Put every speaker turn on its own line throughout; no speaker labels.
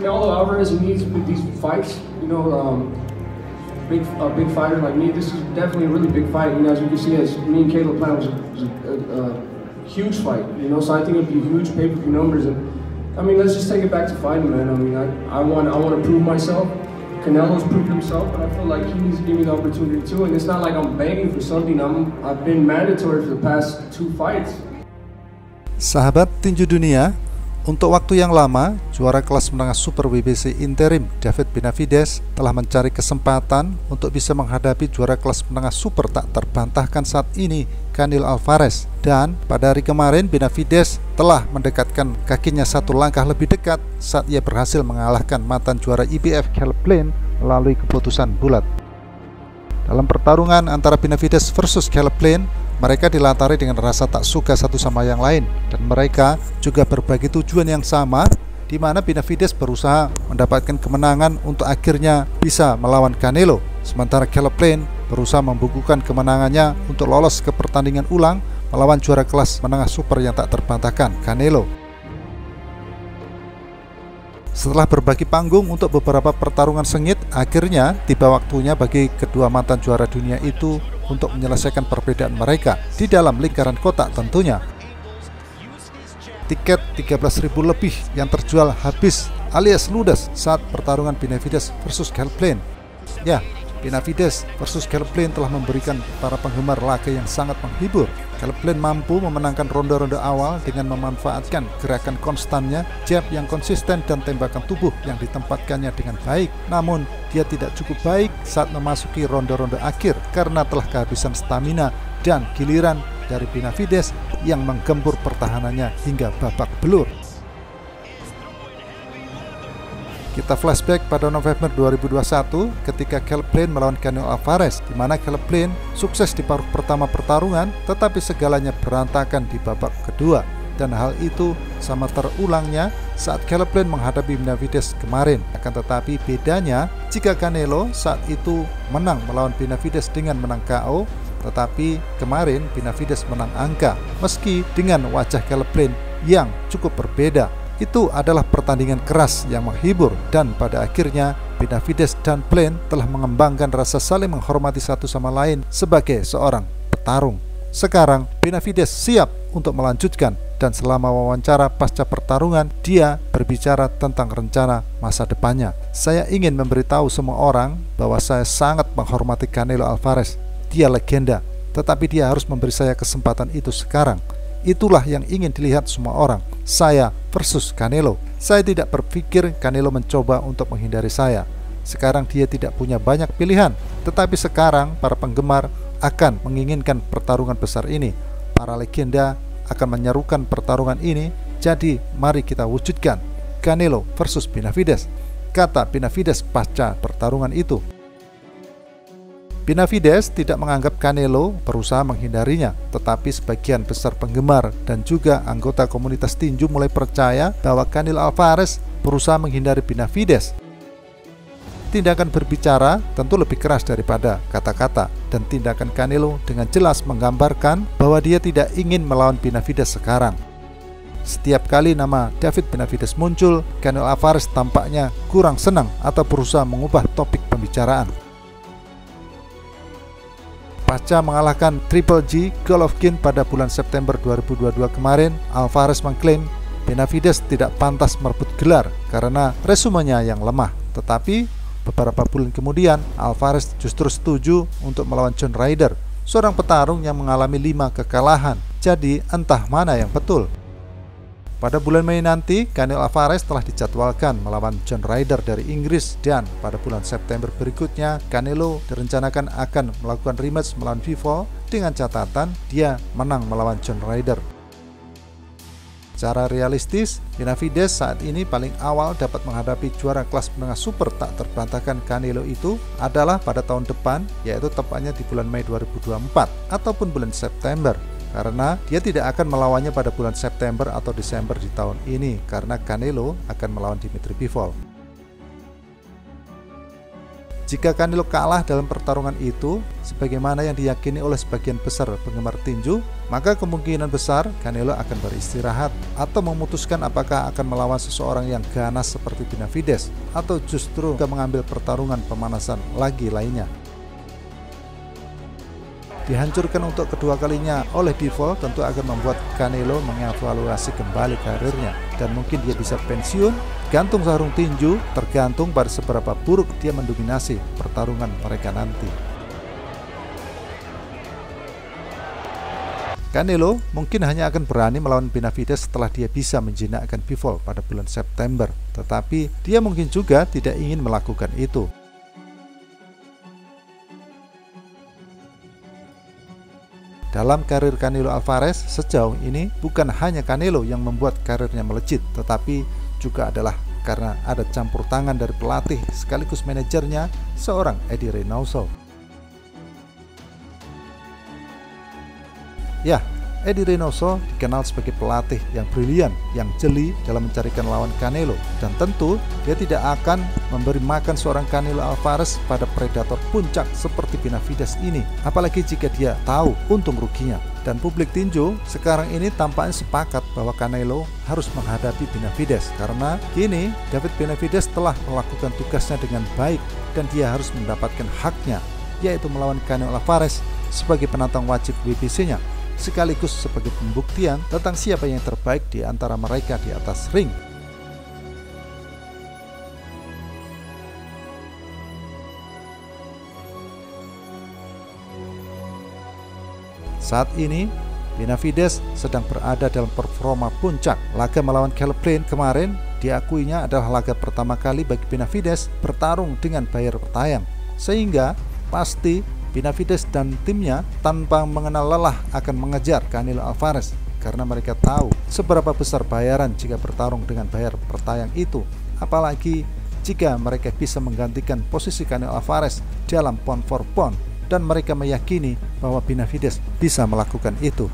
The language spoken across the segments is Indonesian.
Canelo Alvarez needs with these fights, a big fighter like me. This is definitely a really big fight. As you can see, as me and Caleb planned, was a huge fight. So I think it'd be huge pay-per-view numbers. And let's just take it back to fighting, man. I want to prove myself. Canelo's proved himself, but I feel like he needs to give me the opportunity too. And it's not like I'm begging for something. I've been mandatory for the past 2 fights.
Sahabat tinju dunia, untuk waktu yang lama, juara kelas menengah Super WBC interim David Benavidez telah mencari kesempatan untuk bisa menghadapi juara kelas menengah super tak terbantahkan saat ini, Canelo Alvarez. Dan pada hari kemarin, Benavidez telah mendekatkan kakinya 1 langkah lebih dekat saat ia berhasil mengalahkan mantan juara IBF Caleb Plant melalui keputusan bulat. Dalam pertarungan antara Benavidez versus Caleb Plant, mereka dilatari dengan rasa tak suka satu sama yang lain, dan mereka juga berbagi tujuan yang sama, di mana Benavidez berusaha mendapatkan kemenangan untuk akhirnya bisa melawan Canelo, sementara Caleb Plant berusaha membukukan kemenangannya untuk lolos ke pertandingan ulang melawan juara kelas menengah super yang tak terbantahkan, Canelo. Setelah berbagi panggung untuk beberapa pertarungan sengit, akhirnya tiba waktunya bagi kedua mantan juara dunia itu untuk menyelesaikan perbedaan mereka di dalam lingkaran kotak tentunya. Tiket 13.000 lebih yang terjual habis alias ludes saat pertarungan Benavidez versus Caleb Plant. Ya, Benavidez versus Caleb Plant telah memberikan para penggemar laga yang sangat menghibur. Caleb Plant mampu memenangkan ronde-ronde awal dengan memanfaatkan gerakan konstannya, jab yang konsisten, dan tembakan tubuh yang ditempatkannya dengan baik. Namun, dia tidak cukup baik saat memasuki ronde-ronde akhir karena telah kehabisan stamina dan giliran dari Benavidez yang menggempur pertahanannya hingga babak belur. Kita flashback pada November 2021 ketika Caleb Plant melawan Canelo Alvarez, di mana Caleb Plant sukses di paruh pertama pertarungan, tetapi segalanya berantakan di babak kedua. Dan hal itu sama terulangnya saat Caleb Plant menghadapi Benavidez kemarin. Akan tetapi bedanya, jika Canelo saat itu menang melawan Benavidez dengan menang KO, tetapi kemarin Benavidez menang angka, meski dengan wajah Caleb Plant yang cukup berbeda. Itu adalah pertandingan keras yang menghibur, dan pada akhirnya Benavidez dan Plant telah mengembangkan rasa saling menghormati satu sama lain sebagai seorang petarung. Sekarang Benavidez siap untuk melanjutkan, dan selama wawancara pasca pertarungan dia berbicara tentang rencana masa depannya. Saya ingin memberitahu semua orang bahwa saya sangat menghormati Canelo Alvarez. Dia legenda, tetapi dia harus memberi saya kesempatan itu sekarang. Itulah yang ingin dilihat semua orang. Saya versus Canelo. Saya tidak berpikir Canelo mencoba untuk menghindari saya. Sekarang dia tidak punya banyak pilihan, tetapi sekarang para penggemar akan menginginkan pertarungan besar ini. Para legenda akan menyerukan pertarungan ini. Jadi mari kita wujudkan. Canelo versus Benavidez, kata Benavidez pasca pertarungan itu. Benavidez tidak menganggap Canelo berusaha menghindarinya, tetapi sebagian besar penggemar dan juga anggota komunitas tinju mulai percaya bahwa Canelo Alvarez berusaha menghindari Benavidez. Tindakan berbicara tentu lebih keras daripada kata-kata, dan tindakan Canelo dengan jelas menggambarkan bahwa dia tidak ingin melawan Benavidez sekarang. Setiap kali nama David Benavidez muncul, Canelo Alvarez tampaknya kurang senang atau berusaha mengubah topik pembicaraan. Pasca mengalahkan Triple G Golovkin pada bulan September 2022 kemarin, Alvarez mengklaim Benavidez tidak pantas merebut gelar karena resumenya yang lemah. Tetapi beberapa bulan kemudian, Alvarez justru setuju untuk melawan John Ryder, seorang petarung yang mengalami 5 kekalahan. Jadi entah mana yang betul. Pada bulan Mei nanti, Canelo Alvarez telah dijadwalkan melawan John Ryder dari Inggris, dan pada bulan September berikutnya, Canelo direncanakan akan melakukan rematch melawan Bivol dengan catatan dia menang melawan John Ryder. Secara realistis, Benavidez saat ini paling awal dapat menghadapi juara kelas menengah super tak terbantahkan Canelo itu adalah pada tahun depan, yaitu tepatnya di bulan Mei 2024 ataupun bulan September. Karena dia tidak akan melawannya pada bulan September atau Desember di tahun ini, karena Canelo akan melawan Dimitri Bivol. Jika Canelo kalah dalam pertarungan itu, sebagaimana yang diyakini oleh sebagian besar penggemar tinju, maka kemungkinan besar Canelo akan beristirahat atau memutuskan apakah akan melawan seseorang yang ganas seperti Benavidez atau justru mengambil pertarungan pemanasan lagi lainnya. Dihancurkan untuk kedua kalinya oleh Bivol tentu akan membuat Canelo mengevaluasi kembali karirnya, dan mungkin dia bisa pensiun, gantung sarung tinju, tergantung pada seberapa buruk dia mendominasi pertarungan mereka nanti. Canelo mungkin hanya akan berani melawan Benavidez setelah dia bisa menjinakkan Bivol pada bulan September, tetapi dia mungkin juga tidak ingin melakukan itu. Dalam karir Canelo Alvarez sejauh ini, bukan hanya Canelo yang membuat karirnya melejit, tetapi juga adalah karena ada campur tangan dari pelatih sekaligus manajernya, seorang Eddie Reynoso. Ya, Eddie Reynoso dikenal sebagai pelatih yang brilian, yang jeli dalam mencarikan lawan Canelo, dan tentu dia tidak akan memberi makan seorang Canelo Alvarez pada predator puncak seperti Benavidez ini, apalagi jika dia tahu untung ruginya. Dan publik tinju sekarang ini tampaknya sepakat bahwa Canelo harus menghadapi Benavidez, karena kini David Benavidez telah melakukan tugasnya dengan baik dan dia harus mendapatkan haknya, yaitu melawan Canelo Alvarez sebagai penantang wajib WBC-nya, sekaligus sebagai pembuktian tentang siapa yang terbaik di antara mereka di atas ring. Saat ini, Benavidez sedang berada dalam performa puncak. Laga melawan Caleb Plant kemarin diakuinya adalah laga pertama kali bagi Benavidez bertarung dengan bayar bertayang, sehingga pasti Benavidez dan timnya tanpa mengenal lelah akan mengejar Canelo Alvarez, karena mereka tahu seberapa besar bayaran jika bertarung dengan bayar bertayang itu, apalagi jika mereka bisa menggantikan posisi Canelo Alvarez dalam pound for pound, dan mereka meyakini bahwa Benavidez bisa melakukan itu.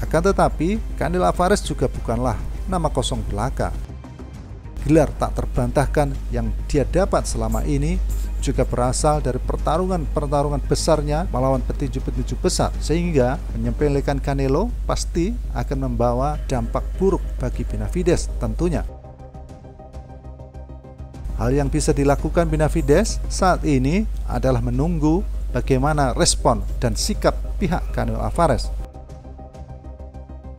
Akan tetapi, Canelo Alvarez juga bukanlah nama kosong belaka. Gelar tak terbantahkan yang dia dapat selama ini juga berasal dari pertarungan besarnya melawan petinju-petinju besar, sehingga menyepelekan Canelo pasti akan membawa dampak buruk bagi Benavidez tentunya. Hal yang bisa dilakukan Benavidez saat ini adalah menunggu bagaimana respon dan sikap pihak Canelo Alvarez.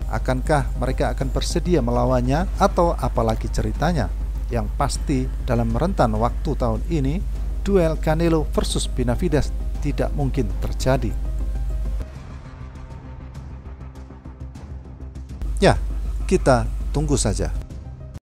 Akankah mereka akan bersedia melawannya atau apalagi ceritanya? Yang pasti dalam rentan waktu tahun ini, duel Canelo versus Benavidez tidak mungkin terjadi. Ya, kita tunggu saja.